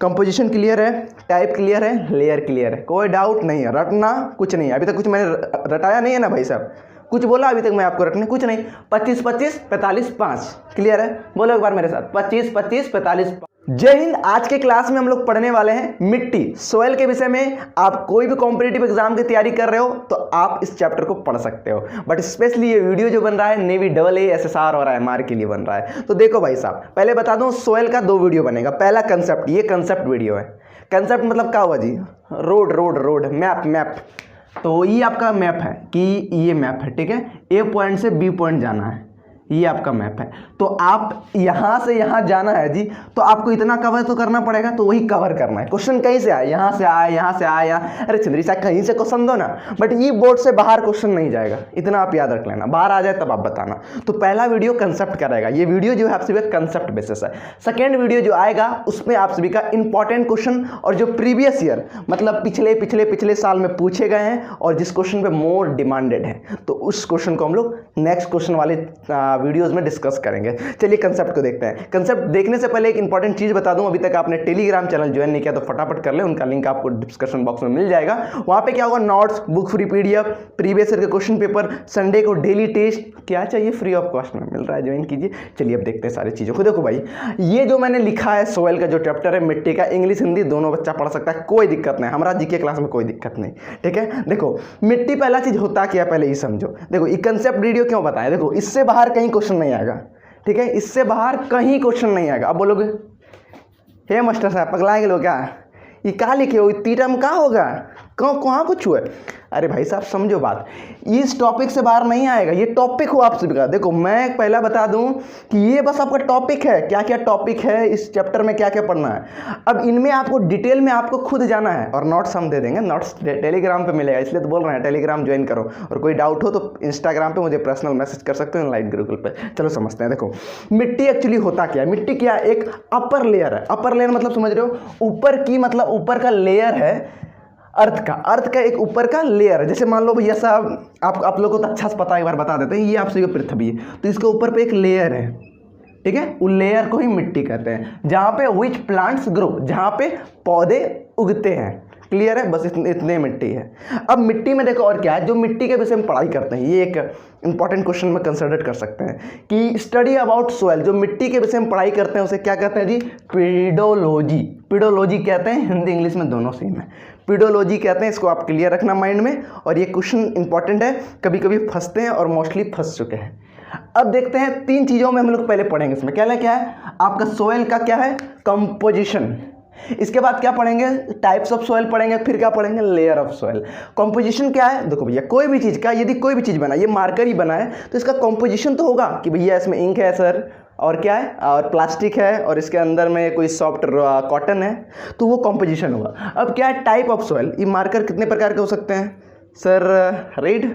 Composition clear है, type clear है, layer clear है, कोई डाउट नहीं है। रटना कुछ नहीं है, अभी तक कुछ मैंने रटाया नहीं है ना भाई साहब, कुछ बोला अभी तक मैं आपको रटने कुछ नहीं। 25 25 45 5 क्लियर है, बोलो एक बार मेरे साथ 25 25 45 5। जय हिंद। आज के क्लास में हम लोग पढ़ने वाले हैं मिट्टी, सोयल के विषय में। आप कोई भी कॉम्पिटिटिव एग्जाम की तैयारी कर रहे हो तो आप इस चैप्टर को पढ़ सकते हो, बट स्पेशली ये वीडियो जो बन रहा है नेवी AA SSR और IMR के लिए बन रहा है। तो देखो भाई साहब, पहले बता दूं सोयल का 2 वीडियो बनेगा। पहला कंसेप्ट, ये कंसेप्ट वीडियो है। कंसेप्ट मतलब क्या हुआ जी, road road road, map map. तो ये आपका मैप है कि ये मैप है, ठीक है, A पॉइंट से B पॉइंट जाना है, ये आपका मैप है। तो आप यहाँ से यहाँ जाना है जी, तो आपको इतना कवर तो करना पड़ेगा, तो वही कवर करना है। क्वेश्चन कहीं से आए, यहाँ से आए, यहाँ से आए, यहाँ, अरे चंद्री साहब कहीं से क्वेश्चन दो ना, बट ये बोर्ड से बाहर क्वेश्चन नहीं जाएगा, इतना आप याद रख लेना। बाहर आ जाए तब आप बताना। तो पहला वीडियो कंसेप्ट का रहेगा, ये वीडियो जो है आप सभी का कंसेप्ट बेसिस है। सेकेंड वीडियो जो आएगा उसमें आप सभी का इंपॉर्टेंट क्वेश्चन और जो प्रीवियस ईयर मतलब पिछले पिछले पिछले साल में पूछे गए हैं और जिस क्वेश्चन पे मोर डिमांडेड है, तो उस क्वेश्चन को हम लोग नेक्स्ट क्वेश्चन वाले वीडियोस में डिस्कस करेंगे। चलिए कंसेप्ट को देखते हैं। कंसेप्ट देखने से पहले एक इंपॉर्टेंट चीज बता दूं, अभी तक आपने टेलीग्राम चैनल ज्वाइन नहीं किया तो फटाफट कर ले, उनका लिंक आपको डिस्क्रिप्शन बॉक्स में मिल जाएगा। वहां पे क्या होगा, notes, book free PDF, previous year के क्वेश्चन पेपर, संडे को डेली टेस्ट, क्या चाहिए फ्री ऑफ कॉस्ट में मिल रहा है, ज्वाइन कीजिए। चलिए अब देखते हैं सारी चीजों को। देखो भाई, ये जो मैंने लिखा है सोयल का जो चैप्टर है मिट्टी का, इंग्लिश हिंदी दोनों बच्चा पढ़ सकता है, कोई दिक्कत नहीं, हमारा जीके क्लास में कोई दिक्कत नहीं, ठीक है। देखो मिट्टी पहला चीज होता क्या, पहले ये समझो। देखो ये कंसेप्ट वीडियो क्यों बताएं, देखो इससे बाहर कहीं क्वेश्चन नहीं आएगा, ठीक है, इससे बाहर कहीं क्वेश्चन नहीं आएगा। अब बोलोगे हे मास्टर साहब पगला गए क्या, ये क्या लिखे हो, तीटम का होगा, कहाँ कुछ हुआ। अरे भाई साहब समझो बात, इस टॉपिक से बाहर नहीं आएगा, ये टॉपिक हो आप सभी का। देखो मैं पहला बता दूं कि ये बस आपका टॉपिक है, क्या क्या टॉपिक है इस चैप्टर में, क्या क्या पढ़ना है। अब इनमें आपको डिटेल में आपको खुद जाना है, और नोट्स हम दे देंगे, नोट्स टेलीग्राम पे मिलेगा, इसलिए तो बोल रहे हैं टेलीग्राम ज्वाइन करो। और कोई डाउट हो तो इंस्टाग्राम पे मुझे पर्सनल मैसेज कर सकते हो, लाइट ग्रुप पे। चलो समझते हैं। देखो मिट्टी एक्चुअली होता क्या है, मिट्टी क्या है, एक अपर लेयर है। अपर लेयर मतलब समझ रहे हो, ऊपर की मतलब ऊपर का लेयर है अर्थ का एक ऊपर का लेयर है। जैसे मान लो भैया साहब आप लोगों को तो अच्छा से पता है, एक बार बता देते हैं, ये आप सभी को पृथ्वी है, तो इसके ऊपर पे एक लेयर है, ठीक है, उस लेयर को ही मिट्टी कहते हैं, जहां पे विच प्लांट्स ग्रो, जहां पे पौधे उगते हैं। क्लियर है, बस इतने मिट्टी है। अब मिट्टी में देखो और क्या है, जो मिट्टी के विषय में पढ़ाई करते हैं, ये एक इंपॉर्टेंट क्वेश्चन में कंसिडर कर सकते हैं कि स्टडी अबाउट सोयल, जो मिट्टी के विषय में पढ़ाई करते हैं उसे क्या कहते हैं जी, पीडोलॉजी। पीडोलॉजी कहते हैं, हिंदी इंग्लिश में दोनों सेम है, पीडोलॉजी कहते हैं। इसको आप क्लियर रखना माइंड में, और ये क्वेश्चन इंपॉर्टेंट है, कभी कभी फंसते हैं और मोस्टली फंस चुके हैं। अब देखते हैं 3 चीजों में हम लोग पहले पढ़ेंगे। इसमें क्या है आपका सोयल का क्या है, कंपोजिशन। इसके बाद क्या पढ़ेंगे, टाइप्स ऑफ सोयल पढ़ेंगे, फिर क्या पढ़ेंगे, लेयर ऑफ सोयल। कंपोजिशन क्या है, देखो भैया कोई भी चीज का, यदि कोई भी चीज बना, ये मार्कर ही बना है, तो इसका कंपोजिशन तो होगा कि भैया इसमें इंक है सर, और क्या है, और प्लास्टिक है, और इसके अंदर में कोई सॉफ्ट कॉटन है, तो वो कंपोजिशन होगा। अब क्या है टाइप ऑफ सोयल, ये मार्कर कितने प्रकार के हो सकते हैं sir, red,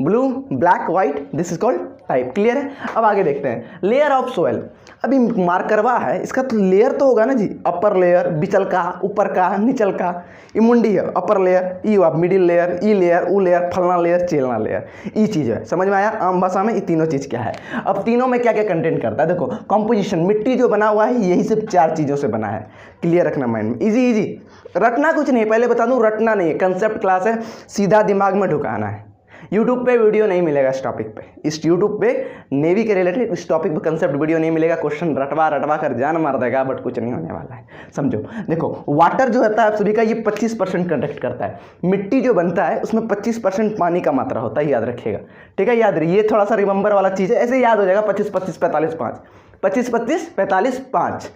blue, black, white, this is called type. Clear है। अब आगे देखते हैं लेयर ऑफ सोयल। अभी मार्करवा है, इसका तो लेयर तो होगा ना जी, अपर लेयर, बिचल का, ऊपर का, नीचल का, ये मुंडी है अपर लेयर, ई हुआ मिडिल लेयर, ई लेयर, ऊ लेयर, फलना लेयर, चेलना लेयर, ये चीज़ है। समझ में आया आम भाषा में ये तीनों चीज़ क्या है। अब तीनों में क्या क्या कंटेंट करता है, देखो कंपोजिशन, मिट्टी जो बना हुआ है यही सिर्फ 4 चीज़ों से बना है। क्लियर रखना माइंड में, इजी, रटना कुछ नहीं, पहले बता दूं रटना नहीं है, कंसेप्ट क्लास है, सीधा दिमाग में ढुकाना है। यूट्यूब पे वीडियो नहीं मिलेगा इस टॉपिक पे, इस यूट्यूब पे नेवी के रिलेटेड इस टॉपिक पे कंसेप्ट वीडियो नहीं मिलेगा। क्वेश्चन रटवा कर जान मार देगा, बट कुछ नहीं होने वाला है, समझो। देखो वाटर जो होता है आप सभी का, ये 25% कंडक्ट करता है। मिट्टी जो बनता है उसमें 25% पानी का मात्रा होता है, याद रखिएगा, ठीक है। याद रहिए, ये थोड़ा सा रिमेंबर वाला चीज़ है, ऐसे याद हो जाएगा। 25 25 45 5, 25 25 45 5।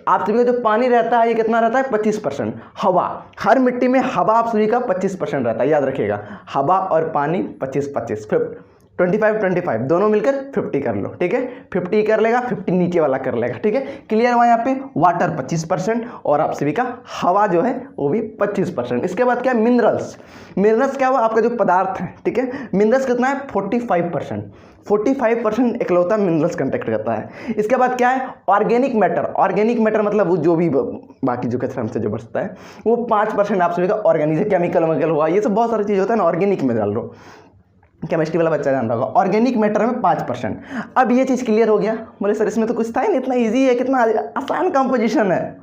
आप सभी का जो पानी रहता है ये कितना रहता है, 25%। हवा, हर मिट्टी में हवा आप सभी का 25% रहता है, याद रखिएगा। हवा और पानी 25 25, 25 25 दोनों मिलकर 50 कर लो, ठीक है। 50 कर लेगा, 50 नीचे वाला कर लेगा, ठीक है। क्लियर हुआ यहाँ पे। वाटर 25% और आप सभी का हवा जो है वो भी 25%। इसके बाद क्या है, मिनरल्स। मिनरल्स क्या हुआ, आपका जो पदार्थ है, ठीक है। मिनरल्स कितना है, 45%। 45% इकलौता मिनरल्स कंटेक्ट करता है। इसके बाद क्या है, ऑर्गेनिक मैटर। ऑर्गेनिक मैटर मतलब वो जो भी बाकी जो कचरा हमसे जो बचता है वो 5% आप सभी का ऑर्गेनिक, केमिकल हुआ, ये सब बहुत सारी चीज़ होता है ना, ऑर्गेनिक में डाल लो। केमिस्ट्री वाला बच्चा जान रहा होगा। ऑर्गेनिक मैटर में 5%। अब ये चीज़ क्लियर हो गया। बोले सर इसमें तो कुछ था ही नहीं, इतना ईजी है, कितना आसान कंपोजिशन है।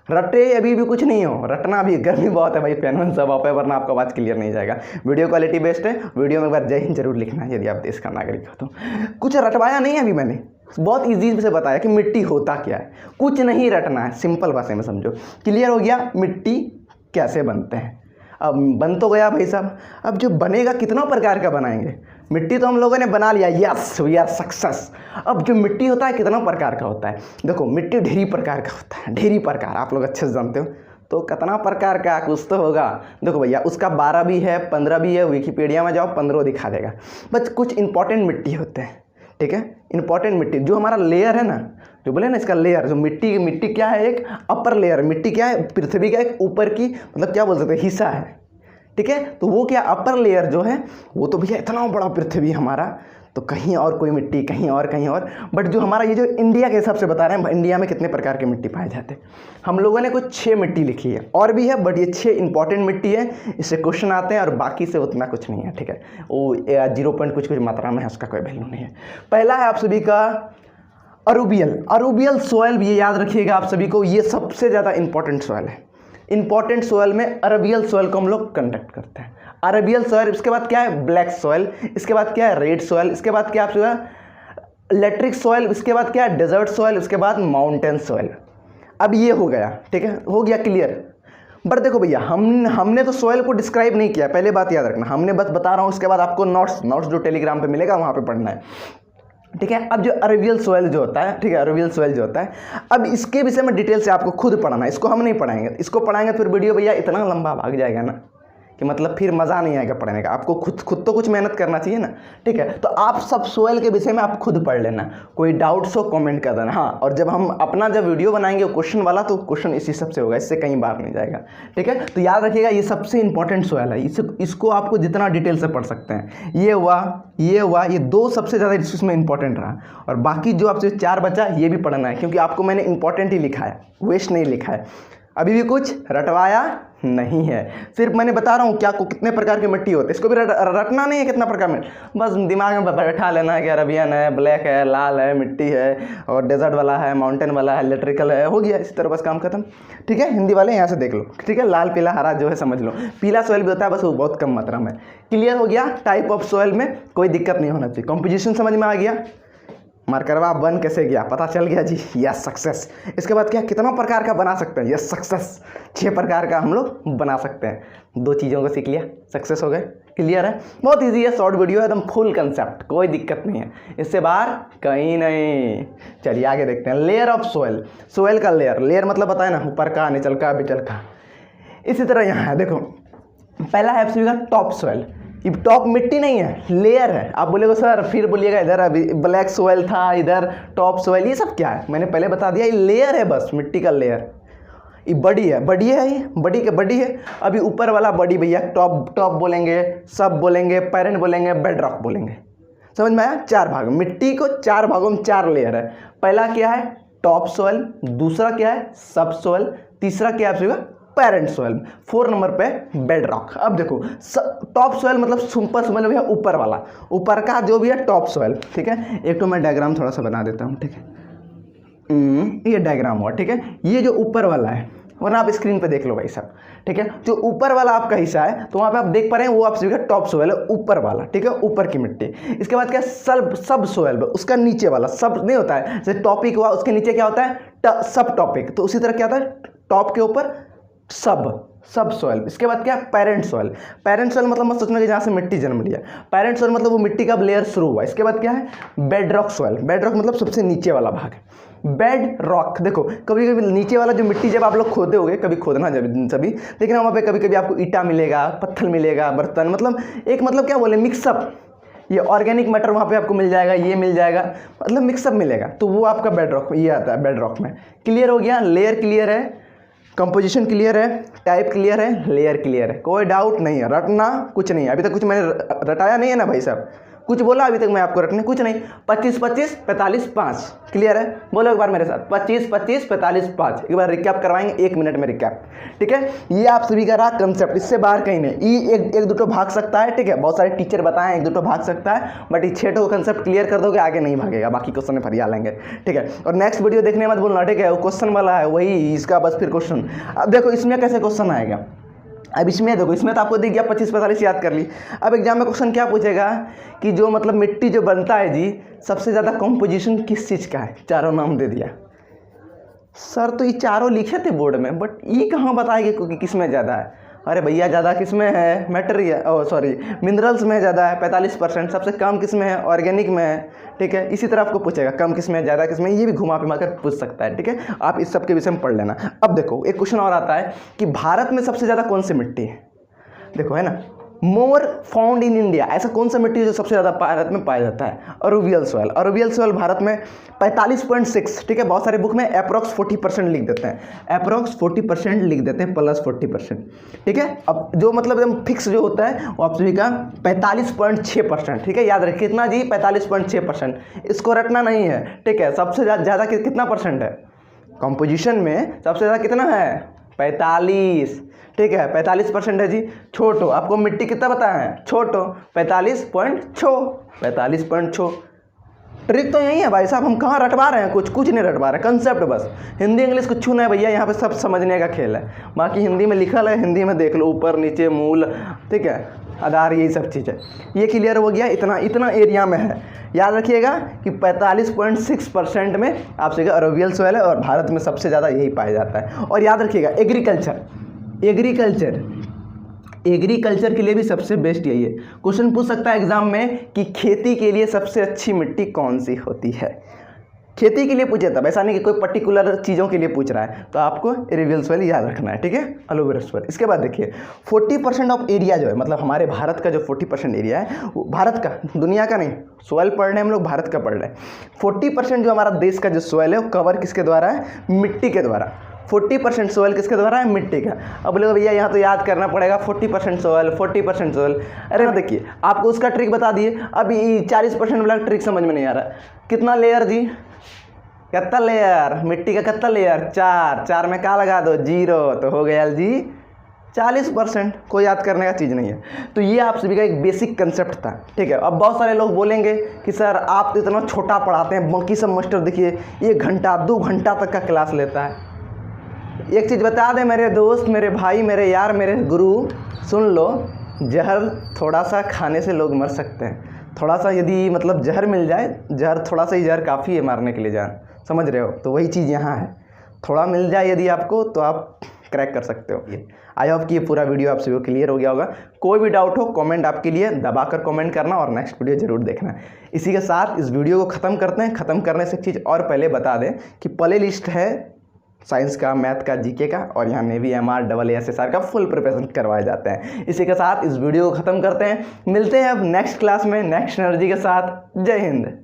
रटे अभी भी कुछ नहीं हो, रटना भी, गर्मी बहुत है भाई, पेन वन सब आप है, वरना आपका आवाज़ क्लियर नहीं जाएगा। वीडियो क्वालिटी बेस्ट है, वीडियो में एक बार जय हिंद जरूर लिखना है यदि आप देश का नागरिक हो तो। कुछ रटवाया नहीं है अभी मैंने, बहुत ईजी से बताया कि मिट्टी होता क्या है, कुछ नहीं रटना है, सिंपल भाषा में समझो। क्लियर हो गया मिट्टी कैसे बनते हैं। अब बन तो गया भाई साहब, अब जो बनेगा कितना प्रकार का बनाएंगे। मिट्टी तो हम लोगों ने बना लिया, यस वी आर सक्सेस। अब जो मिट्टी होता है कितना प्रकार का होता है, देखो मिट्टी ढेरी प्रकार का होता है, ढेरी प्रकार, आप लोग अच्छे से जानते हो। तो कितना प्रकार का कुछ तो होगा, देखो भैया उसका 12 भी है, 15 भी है, विकिपीडिया में जाओ 15 दिखा देगा। बस कुछ इंपॉर्टेंट मिट्टी होते हैं, ठीक है, इंपॉर्टेंट मिट्टी जो हमारा लेयर है ना, जो बोले ना इसका लेयर, जो मिट्टी क्या है, एक अपर लेयर, मिट्टी क्या है, पृथ्वी का एक ऊपर की मतलब क्या बोल सकते हैं हिस्सा है, ठीक है। तो वो क्या अपर लेयर जो है वो तो भैया इतना बड़ा पृथ्वी हमारा, तो कहीं और कोई मिट्टी, कहीं और। बट जो हमारा ये जो इंडिया के हिसाब से बता रहे हैं, इंडिया में कितने प्रकार के मिट्टी पाए जाते हैं, हम लोगों ने कुछ 6 मिट्टी लिखी है, और भी है बट ये 6 इंपॉर्टेंट मिट्टी है, इससे क्वेश्चन आते हैं, और बाकी से उतना कुछ नहीं है, ठीक है। वो 0 कुछ मात्रा में है, उसका कोई वैल्यू नहीं है। पहला है आप सभी का अरुबियल सॉइल, ये याद रखिएगा आप सभी को, ये सबसे ज़्यादा इंपॉर्टेंट सॉइल है। इंपॉर्टेंट सॉइल में अरबियल सॉइल को हम लोग कंडक्ट करते हैं, अरबियल सॉइल। इसके बाद क्या है, ब्लैक सॉइल। इसके बाद क्या है, रेड सॉइल। इसके बाद क्या आपसे इलेक्ट्रिक सॉइल। इसके बाद क्या है, डेजर्ट सॉइल। उसके बाद माउंटेन सॉइल। अब ये हो गया, ठीक है, हो गया क्लियर। बट देखो भैया हमने तो सॉइल को डिस्क्राइब नहीं किया, पहले बात याद रखना, हमने बस बता रहा हूँ। उसके बाद आपको नोट्स जो टेलीग्राम पे मिलेगा वहाँ पे पढ़ना है, ठीक है। अब जो अरबियल सॉइल जो होता है, ठीक है, अरबियल सॉइल जो होता है, अब इसके विषय में डिटेल से आपको खुद पढ़ना है, इसको हम नहीं पढ़ाएंगे। इसको पढ़ाएंगे फिर वीडियो भैया इतना लंबा भाग जाएगा ना कि मतलब फिर मज़ा नहीं आएगा पढ़ने का। आपको खुद तो कुछ मेहनत करना चाहिए ना, ठीक है। तो आप सब सॉइल के विषय में आप खुद पढ़ लेना, कोई डाउट्स हो कमेंट कर देना, हाँ। और जब हम अपना जब वीडियो बनाएंगे क्वेश्चन वाला, तो क्वेश्चन इसी सबसे होगा, इससे कहीं बाहर नहीं जाएगा, ठीक है। तो याद रखिएगा ये सबसे इंपॉर्टेंट सॉइल है, इसको आपको जितना डिटेल से पढ़ सकते हैं। ये हुआ, ये 2 सबसे ज़्यादा इसमें इंपॉर्टेंट रहा, और बाकी जो आपसे 4 बचा ये भी पढ़ना है, क्योंकि आपको मैंने इंपॉर्टेंट ही लिखा है, वेस्ट नहीं लिखा है। अभी भी कुछ रटवाया नहीं है, सिर्फ मैंने बता रहा हूँ क्या को कितने प्रकार की मिट्टी होती है, इसको भी रटना नहीं है कितना प्रकार में, बस दिमाग में बैठा लेना है कि अरबियन है, ब्लैक है, लाल है, मिट्टी है, और डेजर्ट वाला है, माउंटेन वाला है, इलेक्ट्रिकल है, हो गया। इसी तरह बस काम खत्म, ठीक है। हिंदी वाले यहाँ से देख लो, ठीक है, लाल पीला हरा जो है समझ लो। पीला सॉइल भी होता है, बस वो बहुत कम मात्रा में। क्लियर हो गया, टाइप ऑफ सॉइल में कोई दिक्कत नहीं होना चाहिए। कंपोजिशन समझ में आ गया, मार्करवा बन कैसे गया पता चल गया जी, यस सक्सेस। इसके बाद क्या, कितना प्रकार का बना सकते हैं, यस सक्सेस। 6 प्रकार का हम लोग बना सकते हैं। 2 चीज़ों को सीख लिया, सक्सेस हो गए। क्लियर है, बहुत इजी है, शॉर्ट वीडियो है, एकदम फुल कंसेप्ट, कोई दिक्कत नहीं है, इससे बाहर कहीं नहीं। चलिए आगे देखते हैं। लेयर ऑफ सॉइल, सॉइल का लेयर मतलब बताए ना, ऊपर का, निचल का, बिचल का। इसी तरह यहाँ है, देखो पहला है आपसे टॉप सॉइल। ये टॉप मिट्टी नहीं है, लेयर है। आप बोलेगा सर फिर बोलिएगा इधर अभी ब्लैक सॉइल था, इधर टॉप सॉइल, ये सब क्या है, मैंने पहले बता दिया, ये लेयर है, बस मिट्टी का लेयर। ये बड़ी है, ये बड़ी है। अभी ऊपर वाला बड़ी भैया टॉप बोलेंगे, सब बोलेंगे, पैरेंट बोलेंगे, बेड रॉक बोलेंगे। समझ में आया, 4 भाग, मिट्टी को 4 भागों में 4 लेयर है। पहला क्या है, टॉप सॉइल। दूसरा क्या है, सब सॉइल। तीसरा क्या है, पैरेंट सॉइल। 4 नंबर पे बेड रॉक। अब देखो टॉप सॉइल मतलब सुपर सॉइल भैया ऊपर वाला, ऊपर का जो भी है टॉप सॉइल, ठीक है। एक तो मैं डायग्राम थोड़ा सा बना देता हूँ, ठीक है। ये डायग्राम हुआ, ठीक है। ये जो ऊपर वाला है, वरना आप स्क्रीन पे देख लो भाई साहब, ठीक है। जो ऊपर वाला आपका हिस्सा है, तो वहाँ पे आप देख पा रहे हैं, वो आप सभी का टॉप सॉइल है, ऊपर वाला, ठीक है, ऊपर की मिट्टी। इसके बाद क्या, सब सॉइल, उसका नीचे वाला, सब नहीं होता है, जैसे टॉपिक हुआ उसके नीचे क्या होता है, सब टॉपिक। तो उसी तरह क्या होता है, टॉप के ऊपर सब सॉइल। इसके बाद क्या, पेरेंट सॉइल। पेरेंट सॉइल मतलब मत सोचना कि जहाँ से मिट्टी जन्म लिया, पेरेंट सॉइल मतलब वो मिट्टी का लेयर शुरू हुआ। इसके बाद क्या है, bed rock soil. Bed rock मतलब सबसे नीचे वाला भाग। बेड रॉक, देखो कभी कभी नीचे वाला जो मिट्टी जब आप लोग खोदे होगे, कभी खोदना जब सभी देखना, वहाँ पे कभी कभी आपको ईटा मिलेगा, पत्थर मिलेगा, बर्तन, मतलब एक मतलब क्या बोले, मिक्सअप। ये ऑर्गेनिक मैटर वहाँ पे आपको मिल जाएगा, ये मिल जाएगा, मतलब मिक्सअप मिलेगा, तो वो आपका बेड रॉक, ये आता है बेड रॉक में। क्लियर हो गया, लेयर क्लियर है, कंपोजिशन क्लियर है, टाइप क्लियर है, लेयर क्लियर है, कोई डाउट नहीं है। रटना कुछ नहीं है, अभी तक कुछ मैंने रटाया नहीं है ना भाई साहब, कुछ बोला अभी तक मैं आपको रटने? कुछ नहीं। 25 25 45 5। क्लियर है? बोलो एक बार मेरे साथ, 25 25 45 5। एक बार रिकैप करवाएंगे, 1 मिनट में रिकैप। ठीक है, ये आप सभी का रहा कंसेप्ट, इससे बाहर कहीं नहीं। ई एक दो भाग सकता है, ठीक है, बहुत सारे टीचर बताएं एक दो भाग सकता है, बट ये 6 कंसेप्ट क्लियर कर दोगे आगे नहीं भागेगा, बाकी क्वेश्चन में फरिया लेंगे। ठीक है, और नेक्स्ट वीडियो देखने मत भूलना, ठीक है, वो क्वेश्चन वाला है वही इसका बस फिर क्वेश्चन। अब देखो इसमें कैसे क्वेश्चन आएगा। अब इसमें देखो, इसमें तो आपको दिख गया 25 45 याद कर ली। अब एग्जाम में क्वेश्चन क्या पूछेगा कि जो मतलब मिट्टी जो बनता है जी, सबसे ज़्यादा कंपोजिशन किस चीज़ का है? चारों नाम दे दिया। सर तो ये चारों लिखे थे बोर्ड में, बट ये कहाँ बताएंगे कि किस में ज़्यादा है? अरे भैया ज़्यादा किस में है? मिनरल्स में ज़्यादा है 45%। सबसे कम किस में है? ऑर्गेनिक में है। ठीक है, इसी तरह आपको पूछेगा कम किस में है, ज़्यादा किस में, ये भी घुमा फिमा कर पूछ सकता है। ठीक है, आप इस सब के विषय में पढ़ लेना। अब देखो एक क्वेश्चन और आता है कि भारत में सबसे ज़्यादा कौन सी मिट्टी है? देखो है ना, मोर फाउंड इन इंडिया, ऐसा कौन सा मिट्टी है जो सबसे ज़्यादा भारत में पाया जाता है? अरुवियल सॉइल। अरुवियल सॉइल भारत में 45.6। ठीक है, बहुत सारे बुक में अप्रॉक्स 40% लिख देते हैं, अप्रॉक्स 40% लिख देते हैं, प्लस 40%। ठीक है, अब जो मतलब एकदम फिक्स जो होता है वो आप सभी का 45.6%। ठीक है, याद रखिए कितना जी? 45.6%। इसको रटना नहीं है। ठीक है, सबसे ज़्यादा कितना परसेंट है कंपोजिशन में? सबसे ज़्यादा कितना है? 45। ठीक है, 45% है जी। छोटो, आपको मिट्टी कितना बताया है? छोटो 45.6। ट्रिक तो यही है भाई साहब, हम कहाँ रटवा रहे हैं? कुछ नहीं रटवा रहे हैं, कंसेप्ट बस। हिंदी इंग्लिश कुछ नहीं है भैया, यहाँ पे सब समझने का खेल है। बाकी हिंदी में लिखल है, हिंदी में देख लो, ऊपर नीचे मूल, ठीक है, आधार, यही सब चीज़ है। ये क्लियर हो गया, इतना एरिया में है। याद रखिएगा कि 45.6% में आपसे अरुवियल सॉइल है और भारत में सबसे ज़्यादा यही पाया जाता है। और याद रखिएगा एग्रीकल्चर के लिए भी सबसे बेस्ट यही है। क्वेश्चन पूछ सकता है एग्जाम में कि खेती के लिए सबसे अच्छी मिट्टी कौन सी होती है? खेती के लिए पूछे तब, ऐसा नहीं कि कोई पर्टिकुलर चीज़ों के लिए पूछ रहा है। तो आपको एलुवियल सॉइल याद रखना है। ठीक है, एलुवियल सॉइल। इसके बाद देखिए 40% ऑफ एरिया जो है, मतलब हमारे भारत का जो 40% एरिया है, वो भारत का, दुनिया का नहीं। सॉइल पढ़ रहे हैं हम लोग, भारत का पढ़ रहे हैं। 40% जो हमारा देश का जो सॉइल है वो कवर किसके द्वारा है? मिट्टी के द्वारा। 40% सॉइल किसके द्वारा है? मिट्टी का। अब बोले भैया यहाँ तो याद करना पड़ेगा 40% सॉइल। अरे देखिए आपको उसका ट्रिक बता दिए। अब 40% वाला ट्रिक समझ में नहीं आ रहा। कितना लेयर जी? कितना लेयर? मिट्टी का कितना लेयर? 4 में क्या लगा दो? 0, तो हो गया जी 40%। कोई याद करने का चीज़ नहीं है। तो ये आप सभी का एक बेसिक कंसेप्ट था। ठीक है, अब बहुत सारे लोग बोलेंगे कि सर आप तो इतना छोटा पढ़ाते हैं, बाकी सब मास्टर देखिए 1 घंटा 2 घंटा तक का क्लास लेता है। एक चीज़ बता दें मेरे दोस्त, मेरे भाई, मेरे यार, मेरे गुरु, सुन लो, जहर थोड़ा सा खाने से लोग मर सकते हैं। थोड़ा सा यदि मतलब जहर मिल जाए, जहर थोड़ा सा ही जहर काफ़ी है मारने के लिए जान, समझ रहे हो? तो वही चीज़ यहाँ है, थोड़ा मिल जाए यदि आपको तो आप क्रैक कर सकते हो। आई होप कि ये पूरा वीडियो आप सभी को क्लियर हो गया होगा। कोई भी डाउट हो कमेंट आपके लिए दबाकर कमेंट करना और नेक्स्ट वीडियो जरूर देखना। इसी के साथ इस वीडियो को ख़त्म करते हैं। ख़त्म करने से एक चीज़ और पहले बता दें कि प्ले लिस्ट है साइंस का, मैथ का, जीके का, और यहाँ नेवी, MR, SSR का फुल प्रिपरेशन करवाए जाते हैं। इसी के साथ इस वीडियो को ख़त्म करते हैं। मिलते हैं अब नेक्स्ट क्लास में नेक्स्ट एनर्जी के साथ। जय हिंद।